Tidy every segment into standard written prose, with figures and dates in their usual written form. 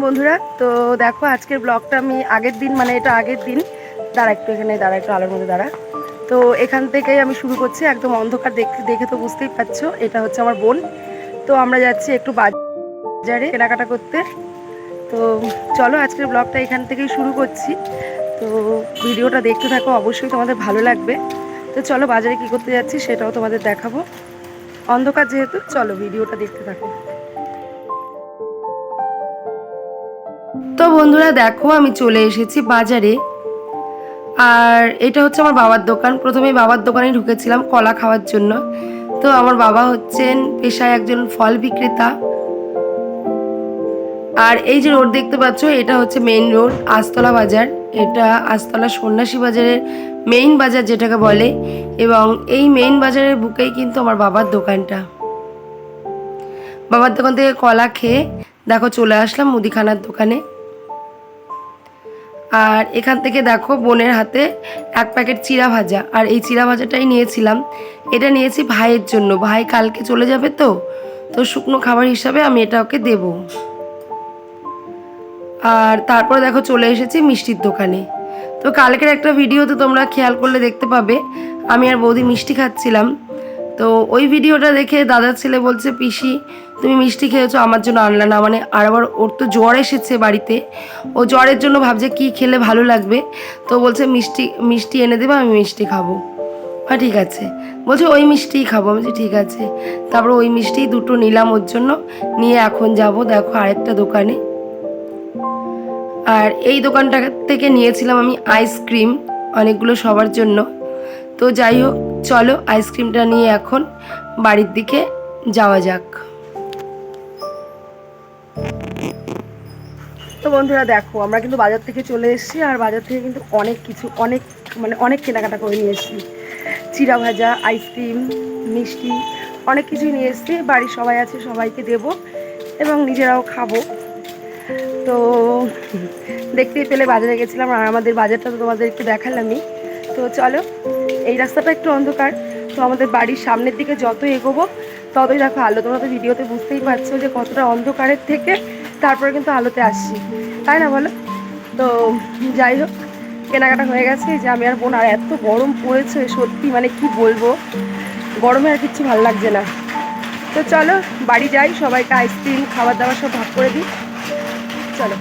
বন্ধুরা, তো দেখো আজকের ব্লগটা আমি আগের দিন, মানে এটা আগের দিন, দাঁড়া একটু আলোর মধ্যে দাঁড়া। তো এখান থেকেই আমি শুরু করছি, একদম অন্ধকার দেখে তো বুঝতেই পারছো এটা হচ্ছে আমার বোন। তো আমরা যাচ্ছি একটু বাজারে কেনাকাটা করতে। তো চলো আজকের ব্লগটা এখান থেকেই শুরু করছি। তো ভিডিওটা দেখতে থাকো, অবশ্যই তোমাদের ভালো লাগবে। তো চলো বাজারে কি করতে যাচ্ছি সেটাও তোমাদের দেখাবো, অন্ধকার যেহেতু। চলো ভিডিওটা দেখতে থাকো। তো বন্ধুরা দেখো আমি চলে এসেছি বাজারে, আর এটা হচ্ছে আমার বাবার দোকান। প্রথমে বাবার দোকানে ঢুকেছিলাম কলা খাওয়ার জন্য। তো আমার বাবা হচ্ছেন পেশায় একজন ফল বিক্রেতা। আর এই যে রোড দেখতে পাচ্ছ, এটা হচ্ছে মেইন রোড, আস্তলা বাজার। এটা আস্তলা সন্ন্যাসী বাজারের মেইন বাজার যেটাকে বলে, এবং এই মেইন বাজারের বুকেই কিন্তু আমার বাবার দোকানটা। বাবার দোকান থেকে কলা খেয়ে দেখো চলে আসলাম মুদিখানার দোকানে। আর এখান থেকে দেখো বোনের হাতে এক প্যাকেট চিড়া ভাজা, আর এই চিড়া ভাজাটাই নিয়েছিলাম। এটা নিয়েছি ভাইয়ের জন্য, ভাই কালকে চলে যাবে, তো শুকনো খাবার হিসাবে আমি এটা ওকে দেব। আর তারপর দেখো চলে এসেছি মিষ্টির দোকানে। তো কালকের একটা ভিডিওতে তোমরা খেয়াল করলে দেখতে পাবে আমি আর বৌদি মিষ্টি খাচ্ছিলাম। তো ওই ভিডিওটা দেখে দাদার ছেলে বলছে, পিসি তুমি মিষ্টি খেয়েছো, আমার জন্য আনলা না? মানে আর আবার ওর তো জ্বর এসেছে বাড়িতে, ও জ্বরের জন্য ভাবছে কি খেলে ভালো লাগবে। তো বলছে মিষ্টি এনে দেবো, আমি মিষ্টি খাবো। হ্যাঁ ঠিক আছে, বলছে ওই মিষ্টিই খাবো। আমি বলছি ঠিক আছে। তারপর ওই মিষ্টি দুটো নিলাম ওর জন্য, নিয়ে এখন যাব দেখো আরেকটা দোকানে। আর এই দোকানটা থেকে নিয়েছিলাম আমি আইসক্রিম অনেকগুলো সবার জন্য। তো যাই হোক, চলো আইসক্রিমটা নিয়ে এখন বাড়ির দিকে যাওয়া যাক। তো বন্ধুরা দেখো আমরা কিন্তু বাজার থেকে চলে এসেছি, আর বাজার থেকে কিন্তু অনেক কেনাকাটা করে নিয়ে এসেছি। চিড়া ভাজা, আইসক্রিম, মিষ্টি, অনেক কিছুই নিয়ে এসেছি। বাড়ির সবাই আছে, সবাইকে দেব এবং নিজেরাও খাবো। তো দেখতেই পেলে বাজারে গেছিলাম, আর আমাদের বাজারটা তো তোমাদের একটু দেখালামই। তো চলো, এই রাস্তাটা একটু অন্ধকার, তো আমাদের বাড়ির সামনের দিকে যত এগোবো ততই দেখো আলো। তোমরা তো ভিডিওতে বুঝতেই পারছো যে কতটা অন্ধকারের থেকে তারপরে কিন্তু আলোতে আসছি, তাই না বলো? তো যাই হোক, কেনাকাটা হয়ে গেছে যে আমি আর বোন। আর এত গরম পড়েছে সত্যি, মানে কি বলবো, গরমে আর কিচ্ছু ভালো লাগছে না। তো চলো বাড়ি যাই, সবাইকে আইসক্রিম খাবার দাবার সব ভাগ করে দিই। চলো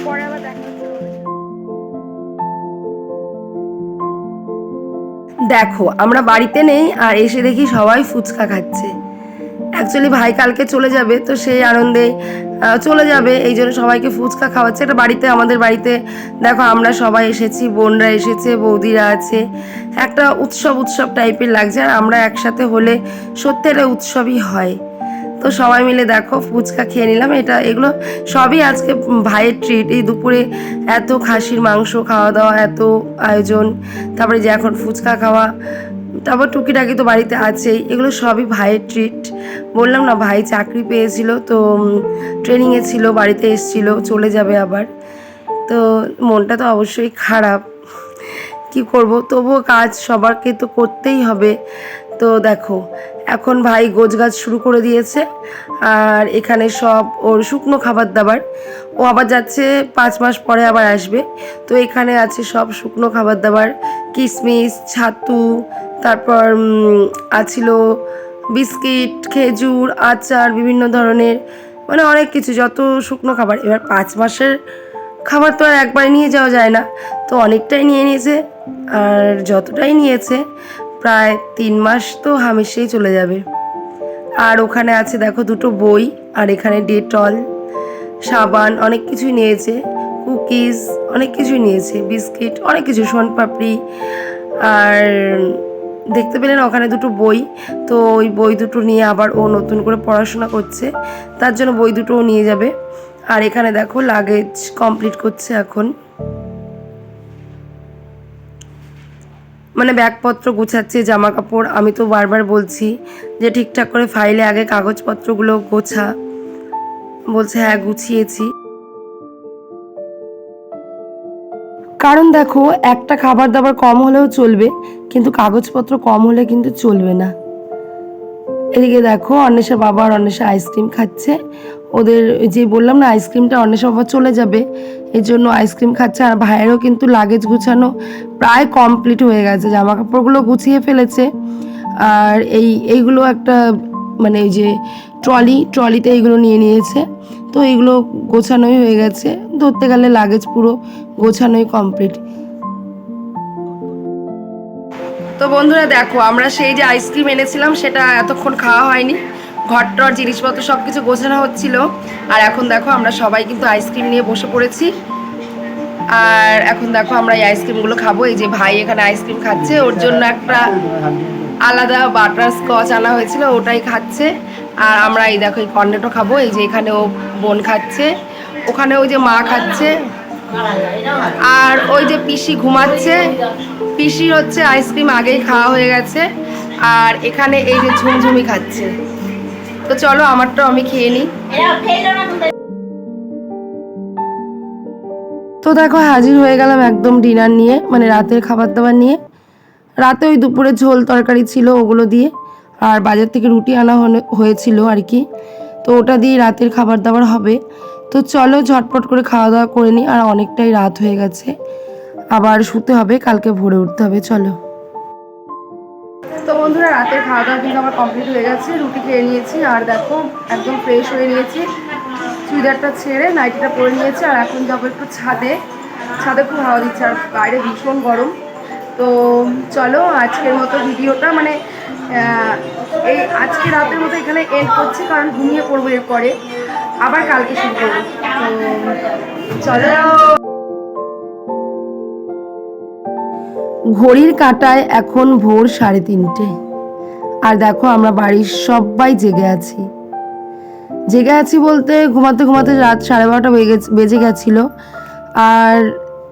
পরে আবার দেখা হচ্ছে। দেখো আমরা বাড়িতে নেই, আর এসে দেখি সবাই ফুচকা খাচ্ছে। অ্যাকচুয়ালি ভাই কালকে চলে যাবে, তো সেই আনন্দে চলে যাবে, এই জন্য সবাইকে ফুচকা খাওয়াচ্ছে। এটা বাড়িতে, আমাদের বাড়িতে দেখো আমরা সবাই এসেছি, বোনরা এসেছে, বৌদিরা আছে, একটা উৎসব টাইপের লাগছে। আর আমরা একসাথে হলে সত্যি একটা উৎসবই হয়। তো সবাই মিলে দেখো ফুচকা খেয়ে নিলাম। এগুলো সবই আজকে ভাইয়ের ট্রিট। এই দুপুরে এত খাসির মাংস খাওয়া দাওয়া, এত আয়োজন, তারপরে যে এখন ফুচকা খাওয়া, তারপর টুকিটাকি তো বাড়িতে আছেই, এগুলো সবই ভাইয়ের ট্রিট। বললাম না, ভাই চাকরি পেয়েছিল, তো ট্রেনিংয়ে ছিল, বাড়িতে এসেছিল, চলে যাবে আবার। তো মনটা তো অবশ্যই খারাপ, কি করব, তবুও কাজ সবারকে তো করতেই হবে। তো দেখো এখন ভাই গোছগাছ শুরু করে দিয়েছে, আর এখানে সব ওর শুকনো খাবার দাবার। ও আবার যাচ্ছে 5 মাস পরে আবার আসবে। তো এখানে আছে সব শুকনো খাবার দাবার, কিশমিশ, ছাতু, তারপর আছিল বিস্কিট, খেজুর, আচার, বিভিন্ন ধরনের, মানে অনেক কিছু, যত শুকনো খাবার। এবার 5 মাসের খাবার তো আর একবারে নিয়ে যাওয়া যায় না, তো অনেকটাই নিয়ে নিয়েছে। আর যতটাই নিয়েছে প্রায় 3 মাস তো হামেশাই চলে যাবে। আর ওখানে আছে দেখো দুটো বই, আর এখানে ডেটল, সাবান, অনেক কিছুই নিয়েছে, কুকিজ, অনেক কিছুই নিয়েছে, বিস্কিট, অনেক কিছু, সোনপাপড়ি। আর দেখতে পেলেন ওখানে দুটো বই, তো ওই বই দুটো নিয়ে আবার ও নতুন করে পড়াশোনা করছে, তার জন্য বই দুটোও নিয়ে যাবে। আর এখানে দেখো লাগেজ কমপ্লিট করছে এখন, মানে ব্যাগপত্র গুছাচ্ছে, জামা কাপড়। আমি তো বারবার বলছি যে ঠিকঠাক করে ফাইলে আগে কাগজপত্রগুলো গোছা, বলছে হ্যাঁ গুছিয়েছি। কারণ দেখো একটা খাবার দাবার কম হলেও চলবে, কিন্তু কাগজপত্র কম হলে কিন্তু চলবে না। এদিকে দেখো অন্বেষা বাবা আর অন্বেষা আইসক্রিম খাচ্ছে, ও ওদের যে বললাম না আইসক্রিমটা অন্বেষা বাবা চলে যাবে, এই জন্য আইসক্রিম খাচ্ছে। আর ভাইয়েরও কিন্তু লাগেজ গুছানো প্রায় কমপ্লিট হয়ে গেছে, জামা কাপড়গুলো গুছিয়ে ফেলেছে। আর এইগুলো একটা মানে এই যে ট্রলিতে এইগুলো নিয়ে নিয়েছে, তো এইগুলো গোছানোই হয়ে গেছে। ধরতে গেলে লাগেজ পুরো গোছানোই কমপ্লিট। তো বন্ধুরা দেখো, আমরা সেই যে আইসক্রিম এনেছিলাম সেটা এতক্ষণ খাওয়া হয়নি, ঘরটর জিনিসপত্র সব কিছু গোছানো হচ্ছিল। আর এখন দেখো আমরা সবাই কিন্তু আইসক্রিম নিয়ে বসে পড়েছি। আর এখন দেখো আমরা এই আইসক্রিমগুলো খাবো। এই যে ভাই এখানে আইসক্রিম খাচ্ছে, ওর জন্য একটা আলাদা বাটার স্কচ আনা হয়েছিল, ওটাই খাচ্ছে। আর আমরা এই দেখো এই কর্নেটো খাবো। এই যে এখানে ও বোন খাচ্ছে, ওখানে ওই যে মা খাচ্ছে, আর ওই যে পিসি ঘুমাচ্ছে। পিসির হচ্ছে আইসক্রিম আগেই খাওয়া হয়ে গেছে। আর এখানে এই যে ঝুমঝুমি খাচ্ছে। তো চলো আমারটাও আমি খেয়ে নিই। তো দেখো হাজির হয়ে গেলাম একদম ডিনার নিয়ে, মানে রাতের খাবার দাবার নিয়ে। রাতে ওই দুপুরে ঝোল তরকারি ছিল ওগুলো দিয়ে, আর বাজার থেকে রুটি আনা হয়েছিল আর কি, তো ওটা দিয়ে রাতের খাবার দাবার হবে। তো চলো ঝটপট করে খাওয়া দাওয়া করে নিই, আর অনেকটাই রাত হয়ে গেছে, আবার শুতে হবে, কালকে ভোরে উঠতে হবে। চলো। তো বন্ধুরা রাতের খাওয়া দাওয়া কিন্তু আমার কমপ্লিট হয়ে গেছে, রুটি খেয়ে নিয়েছি। আর দেখো একদম ফ্রেশ হয়ে নিয়েছি, চুড়িদারটা ছেড়ে নাইটিটা পরে নিয়েছি। আর এখন যাবো একটু ছাদে খুব হাওয়া দিচ্ছে, আর বাইরে ভীষণ গরম। তো চলো আজকের মতো ভিডিওটা মানে এই আজকে রাতের মতো এখানে এন্ড করছি, কারণ ঘুমিয়ে পড়বো এরপরে, আবার কালকে শুরু করবো। তো চলো। ঘড়ির কাঁটায় এখন ভোর 3:30, আর দেখো আমরা বাড়ির সবাই জেগে আছি বলতে ঘুমাতে ঘুমাতে রাত 12:30 বেজে গেছিলো। আর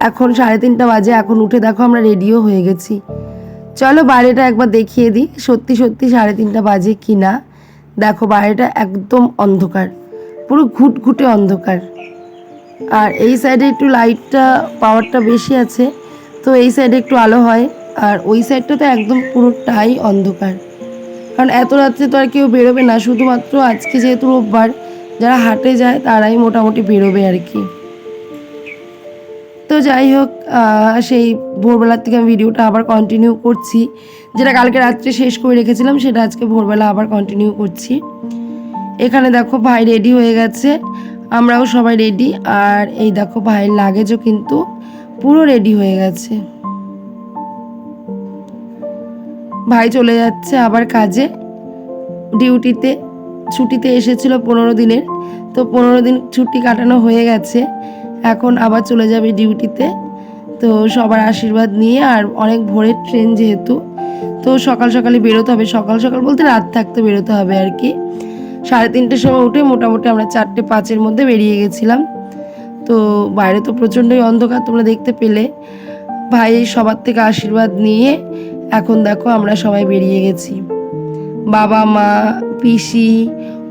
এখন 3:30 বাজে। এখন উঠে দেখো আমরা রেডিও হয়ে গেছি। চলো বাইরেটা একবার দেখিয়ে দিই, সত্যি 3:30 বাজে কি না। দেখো বাইরেটা একদম অন্ধকার, পুরো ঘুটঘুটে অন্ধকার। আর এই সাইডে একটু লাইটটা পাওয়ারটা বেশি আছে, তো এই সাইডে একটু আলো হয়। আর ওই সাইডটা তো একদম পুরোটাই অন্ধকার, কারণ এত রাত্রে তো আর কেউ বেরোবে না, শুধুমাত্র আজকে যেহেতু রোববার যারা হাটে যায় তারাই মোটামুটি বেরোবে আর কি। তো যাই হোক, সেই ভোরবেলার থেকে আমি ভিডিওটা আবার কন্টিনিউ করছি, যেটা কালকে রাত্রে শেষ করে রেখেছিলাম সেটা আজকে ভোরবেলা আবার কন্টিনিউ করছি। এখানে দেখো ভাই রেডি হয়ে গেছে, আমরাও সবাই রেডি। আর এই দেখো ভাইয়ের লাগেজও কিন্তু পুরো রেডি হয়ে গেছে। ভাই চলে যাচ্ছে আবার কাজে, ডিউটিতে। ছুটিতে এসেছিল 15 দিনের, তো 15 দিন ছুটি কাটানো হয়ে গেছে, এখন আবার চলে যাবে ডিউটিতে। তো সবার আশীর্বাদ নিয়ে, আর অনেক ভোরের ট্রেন যেহেতু, তো সকাল সকালই বেরোতে হবে। সকাল সকাল বলতে রাত থাকতে বেরোতে হবে আর কি। 3:30 সময় উঠে মোটামুটি আমরা 4:05 মধ্যে বেরিয়ে গেছিলাম। তো বাইরে তো প্রচণ্ডই অন্ধকার, তোমরা দেখতে পেলে। ভাই সবার থেকে আশীর্বাদ নিয়ে এখন দেখো আমরা সবাই বেরিয়ে গেছি। বাবা মা পিসি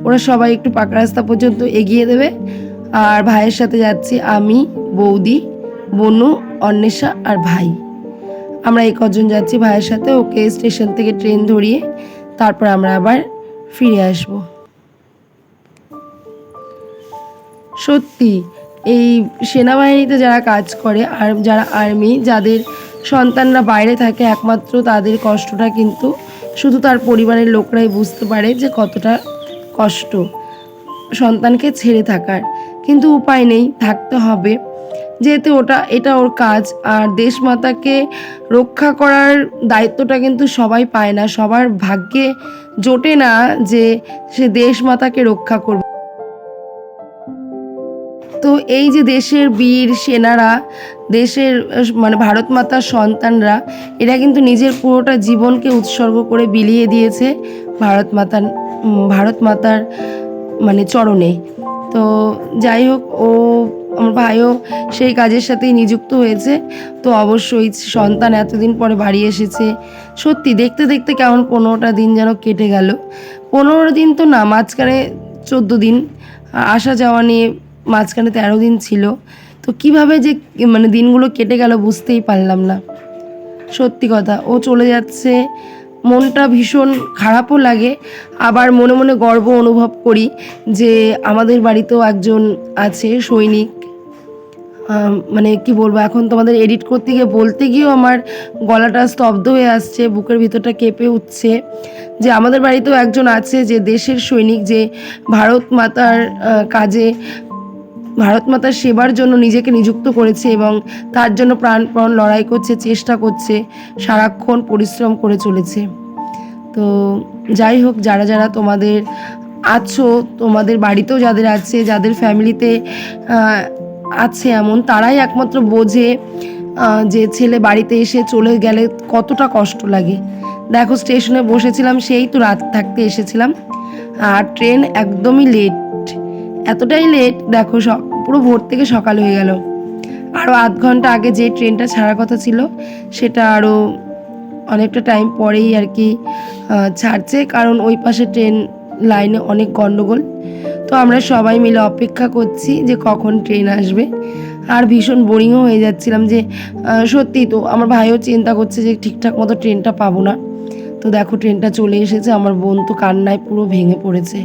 ওরা সবাই একটু পাকা রাস্তা পর্যন্ত এগিয়ে দেবে, আর ভাইয়ের সাথে যাচ্ছি আমি, বৌদি, বনু, অন্বেষা আর ভাই। আমরা এই কজন যাচ্ছি ভাইয়ের সাথে। ওকে স্টেশন থেকে ট্রেন ধরিয়ে তারপর আমরা আবার ফিরে আসব। সত্যি এই সেনাবাহিনীতে যারা কাজ করে আর যারা আর্মি, যাদের সন্তানরা বাইরে থাকে, একমাত্র তাদের কষ্টটা কিন্তু শুধু তার পরিবারের লোকরাই বুঝতে পারে যে কতটা কষ্ট সন্তানকে ছেড়ে থাকার। কিন্তু উপায় নেই, থাকতে হবে, যেহেতু এটা ওর কাজ। আর দেশমাতাকে রক্ষা করার দায়িত্বটা কিন্তু সবাই পায় না, সবার ভাগ্যে জোটে না যে সে দেশমাতাকে রক্ষা করবে। তো এই যে দেশের বীর সেনারা, দেশের মানে ভারত মাতার সন্তানরা, এরা কিন্তু নিজের পুরোটা জীবনকে উৎসর্গ করে বিলিয়ে দিয়েছে ভারত মাতার মানে চরণে। তো যাই হোক, আমার ভাইও সেই কাজের সাথেই নিযুক্ত হয়েছে। তো অবশ্যই সন্তান এতদিন পরে বাড়ি এসেছে, সত্যি দেখতে দেখতে কেমন 15টা দিন যেন কেটে গেল। 15 দিন তো না, মাঝখানে 14 দিন আসা যাওয়া নিয়ে মাঝখানে 13 দিন ছিল। তো কিভাবে যে মানে দিনগুলো কেটে গেল বুঝতেই পারলাম না। সত্যি কথা, ও চলে যাচ্ছে, মনটা ভীষণ খারাপও লাগে, আবার মনে মনে গর্ব অনুভব করি যে আমাদের বাড়িতেও একজন আছে সৈনিক। মানে কি বলবো, এখন তোমাদের এডিট করতে গিয়ে বলতে গিয়েও আমার গলাটা স্তব্ধ হয়ে আসছে, বুকের ভিতরটা কেঁপে উঠছে যে আমাদের বাড়িতেও একজন আছে যে দেশের সৈনিক, যে ভারত মাতার কাজে, ভারত মাতার সেবার জন্য নিজেকে নিযুক্ত করেছে এবং তার জন্য প্রাণপণ লড়াই করছে, চেষ্টা করছে, সারাক্ষণ পরিশ্রম করে চলেছে। তো যাই হোক, যারা যারা তোমাদের আছো, তোমাদের বাড়িতেও যাদের আছে, যাদের ফ্যামিলিতে আছে এমন, তারাই একমাত্র বোঝে যে ছেলে বাড়িতে এসে চলে গেলে কতটা কষ্ট লাগে। দেখো, স্টেশনে বসেছিলাম, সেই তো রাত থাকতে এসেছিলাম, আর ট্রেন একদমই লেট, এতটাই লেট দেখো, পুরো ভোর থেকে সকাল হয়ে গেল। আরও আধ ঘন্টা আগে যে ট্রেনটা ছাড়ার কথা ছিল সেটা আরও অনেকটা টাইম পরেই আর কি ছাড়ছে, কারণ ওই পাশে ট্রেন লাইনে অনেক গন্ডগোল। তো আমরা সবাই মিলে অপেক্ষা করছি যে কখন ট্রেন আসবে, আর ভীষণ বোরিংও হয়ে যাচ্ছিলাম যে সত্যি তো আমার ভাইও চিন্তা করছে যে ঠিকঠাক মতো ট্রেনটা পাবো না। তো দেখো ট্রেনটা চলে এসেছে, আমার বোন তো কান্নায় পুরো ভেঙে পড়েছে।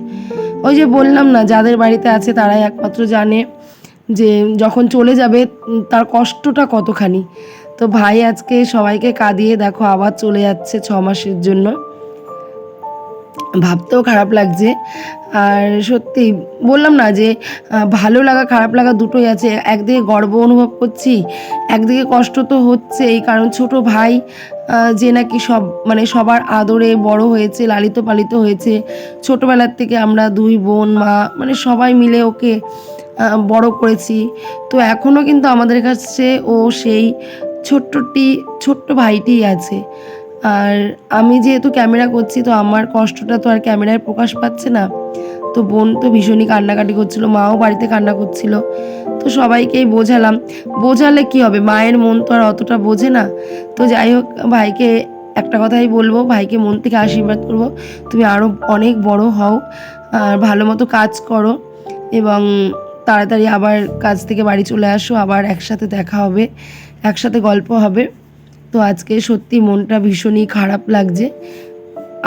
ওই যে বললাম না, যাদের বাড়িতে আছে তারাই একমাত্র জানে যে যখন চলে যাবে তার কষ্টটা কতখানি। তো ভাই আজকে সবাইকে কাঁদিয়ে দেখো আবার চলে যাচ্ছে 6 মাসের জন্য, ভাবতেও খারাপ লাগছে। আর সত্যি বললাম না যে ভালো লাগা খারাপ লাগা দুটোই আছে, একদিকে গর্ব অনুভব করছি, একদিকে কষ্ট তো হচ্ছেই, কারণ ছোট ভাই যে নাকি মানে সবার আদরে বড় হয়েছে, লালিত পালিত হয়েছে, ছোটোবেলার থেকে আমরা 2 বোন মা মানে সবাই মিলে ওকে বড় করেছি। তো এখনও কিন্তু আমাদের কাছে ও সেই ছোট্ট ভাইটিই আছে। আর আমি যেহেতু ক্যামেরা করছি, তো আমার কষ্টটা তো আর ক্যামেরায় প্রকাশ পাচ্ছে না। তো বোন তো ভীষণই কান্নাকাটি করছিল, মাও বাড়িতে কান্না করছিল। তো সবাইকেই বোঝালে কি হবে, মায়ের মন তো আর অতটা বোঝে না। তো যাই হোক, ভাইকে একটা কথাই বলবো, ভাইকে মন থেকে আশীর্বাদ করবো, তুমি আরও অনেক বড় হও, আর ভালো মতো কাজ করো, এবং তাড়াতাড়ি আবার কাজ থেকে বাড়ি চলে আসো, আবার একসাথে দেখা হবে, একসাথে গল্প হবে। তো আজকে সত্যি মনটা ভীষণই খারাপ লাগছে।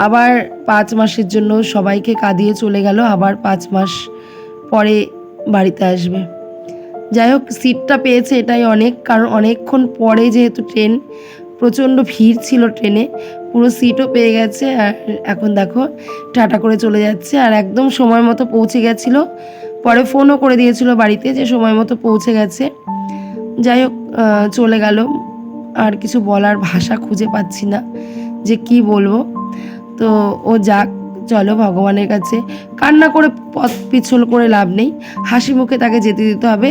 আবার 5 মাসের জন্য সবাইকে কাঁদিয়ে চলে গেল, আবার 5 মাস পরে বাড়িতে আসবে। যাই হোক, সিটটা পেয়েছে এটাই অনেক, কারণ অনেকক্ষণ পরে যেহেতু ট্রেন, প্রচণ্ড ভিড় ছিল ট্রেনে, পুরো সিটও পেয়ে গেছে। আর এখন দেখো টাটা করে চলে যাচ্ছে, আর একদম সময় মতো পৌঁছে গেছিলো। পরে ফোনও করে দিয়েছিল বাড়িতে যে সময় মতো পৌঁছে গেছে। যাই হোক, চলে গেল, আর কিছু বলার ভাষা খুঁজে পাচ্ছি না যে কি বলবো। তো ও যাক, চলো ভগবানের কাছে, কান্না করে পথ পিছল করে লাভ নেই, হাসি মুখে তাকে যেতে দিতে হবে,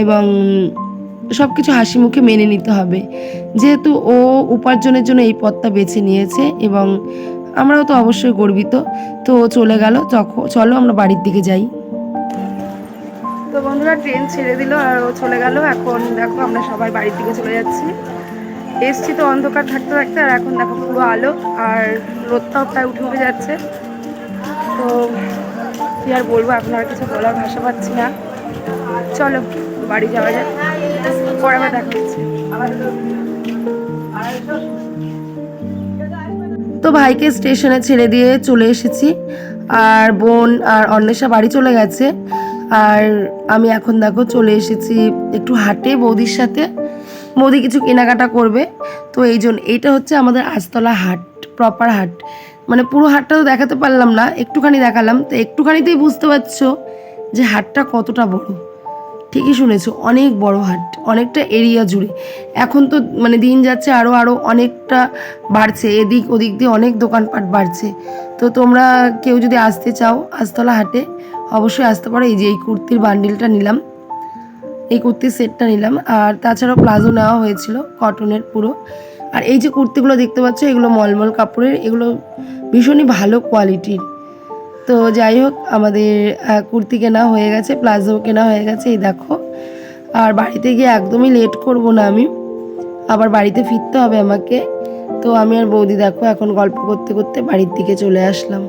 এবং সব কিছু হাসি মুখে মেনে নিতে হবে, যেহেতু ও উপার্জনের জন্য এই পথটা বেছে নিয়েছে, এবং আমরাও তো অবশ্যই গর্বিত। তো ও চলে গেল, চলো আমরা বাড়ির দিকে যাই। তো বন্ধুরা, ট্রেন ছেড়ে দিল আর ও চলে গেল। এখন দেখো আমরা সবাই বাড়ির দিকে চলে যাচ্ছি। এসছি তো অন্ধকার থাকতে থাকতে, আর এখন দেখো পুরো আলো, আর রোদটাও প্রায় উঠে যাচ্ছে। তো কি আর বলবো, এখন আর কিছু বলার ভাষা পাচ্ছি না। চলো বাড়ি যাওয়া যাক, পরে আবার দেখা হচ্ছে। তো ভাইকে স্টেশনে ছেড়ে দিয়ে চলে এসেছি, আর বোন আর অন্বেষা বাড়ি চলে গেছে। আর আমি এখন দেখো চলে এসেছি একটু হাটে বৌদির সাথে, বৌদি কিছু কেনাকাটা করবে। তো এইটা হচ্ছে আমাদের আজতলা হাট, প্রপার হাট, মানে পুরো হাটটা তো দেখাতে পারলাম না, একটুখানি দেখালাম। তো একটুখানিতেই বুঝতে পারছো যে হাটটা কতটা বড়। ঠিকই শুনেছো, অনেক বড় হাট, অনেকটা এরিয়া জুড়ে। এখন তো মানে দিন যাচ্ছে আরও অনেকটা বাড়ছে, এদিক ওদিক দিয়ে অনেক দোকানপাট বাড়ছে। তো তোমরা কেউ যদি আসতে চাও আজতলা হাটে, অবশ্যই আসতে পারো। এই যে এই কুর্তির বান্ডিলটা নিলাম, এই কুর্তির সেটটা নিলাম, আর তাছাড়াও প্লাজো নেওয়া হয়েছিল কটনের পুরো। আর এই যে কুর্তিগুলো দেখতে পাচ্ছ, এগুলো মলমল কাপড়ের, এগুলো ভীষণই ভালো কোয়ালিটির। তো যাই হোক, আমাদের কুর্তি কেনা হয়ে গেছে, প্লাজো কেনা হয়ে গেছে, এই দেখো। আর বাড়িতে গিয়ে একদমই লেট করব না, আমি আবার বাড়িতে ফিরতে হবে আমাকে। তো আমি আর বৌদি দেখো এখন গল্প করতে করতে বাড়ির দিকে চলে আসলাম।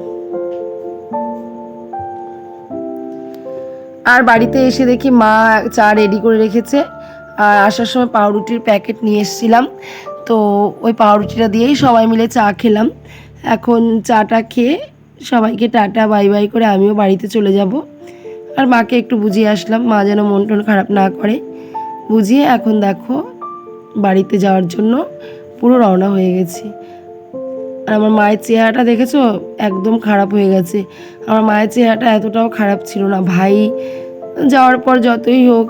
আর বাড়িতে এসে দেখি মা চা রেডি করে রেখেছে, আর আসার সময় পাউরুটির প্যাকেট নিয়ে এসেছিলাম। তো ওই পাউরুটিটা দিয়েই সবাই মিলে চা খেলাম। এখন চাটা খেয়ে সবাইকে টাটা বাই বাই করে আমিও বাড়িতে চলে যাব। আর মাকে একটু বুঝিয়ে আসলাম, মা যেন মন টন খারাপ না করে। বুঝিয়ে এখন দেখো বাড়িতে যাওয়ার জন্য পুরো রওনা হয়ে গেছি। আর আমার মায়ের চেহারাটা দেখেছো, একদম খারাপ হয়ে গেছে। আমার মায়ের চেহারাটা এতটাও খারাপ ছিল না। ভাই যাওয়ার পর যতই হোক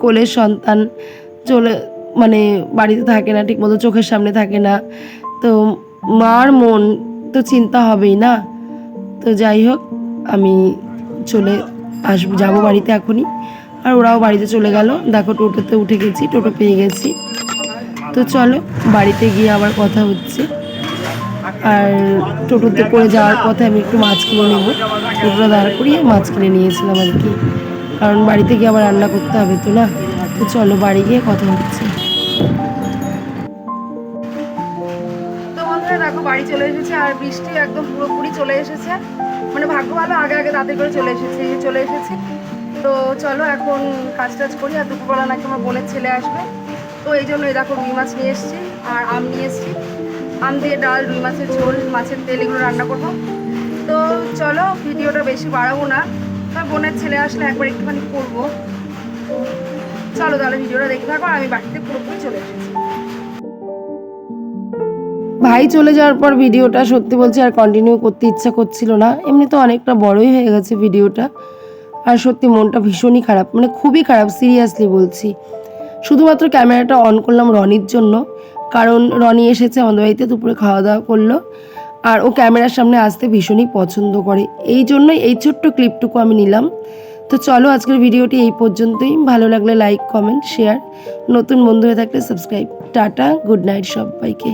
কোলের সন্তান চলে মানে বাড়িতে থাকে না ঠিকমতো, চোখের সামনে থাকে না, তো মার মন তো চিন্তা হবেই না। তো যাই হোক আমি চলে যাবো বাড়িতে এখনই। আর ওরাও বাড়িতে চলে গেল। দেখো টোটোতে উঠে গেছি, টোটো পেয়ে গেছি। তো চলো বাড়িতে গিয়ে আবার কথা হচ্ছে। আর টোটোতে করে যাওয়ার পথে আমি একটু মাছ কিনে নেবো, টোটোটা দাঁড় করিয়ে মাছ কিনে নিয়েছিলাম আর কি, কারণ বাড়িতে গিয়ে আবার রান্না করতে হবে তো না। তো চলো বাড়ি গিয়ে কথা হচ্ছে। তো বন্ধুরা দেখো বাড়ি চলে এসেছে, আর বৃষ্টি একদম পুরোপুরি চলে এসেছে। মানে ভাগ্য ভালো আগে আগে তাড়াতাড়ি করে চলে এসেছি। তো চলো এখন কাজ টাজ করি। আর দুপুরবেলা নাকি আমার বোনের ছেলে আসবে, তো এই জন্য এই দেখো রুই মাছ নিয়ে এসেছি আর আম নিয়ে এসেছি। আম দিয়ে ডাল, রুই মাছের ঝোল, মাছের তেল, এগুলো রান্না করবো। তো চলো ভিডিওটা বেশি বাড়াবো না, তার বোনের ছেলে আসলে একবার একটুখানি করবো। চলো তাহলে ভিডিওটা দেখে থাকো। আর আমি বাড়িতে পুরোপুরি চলে এসেছি। ভাই চলে যাওয়ার পর ভিডিওটা সত্যি বলছি আর কন্টিনিউ করতে ইচ্ছা করছিল না। এমনি তো অনেকটা বড়ই হয়ে গেছে ভিডিওটা। আর সত্যি মনটা ভীষণই খারাপ, মানে খুবই খারাপ, সিরিয়াসলি বলছি। শুধুমাত্র ক্যামেরাটা অন করলাম রনির জন্য, কারণ রনি এসেছে আমাদের বাড়িতে, দুপুরে খাওয়া দাওয়া করলো। আর ও ক্যামেরার সামনে আসতে ভীষণই পছন্দ করে, এই জন্যই এই ছোট্ট ক্লিপটুকু আমি নিলাম। তো চলো আজকের ভিডিওটি এই পর্যন্তই। ভালো লাগলে লাইক, কমেন্ট, শেয়ার, নতুন বন্ধু হয়ে থাকলে সাবস্ক্রাইব। টাটা, গুড নাইট সবাইকে।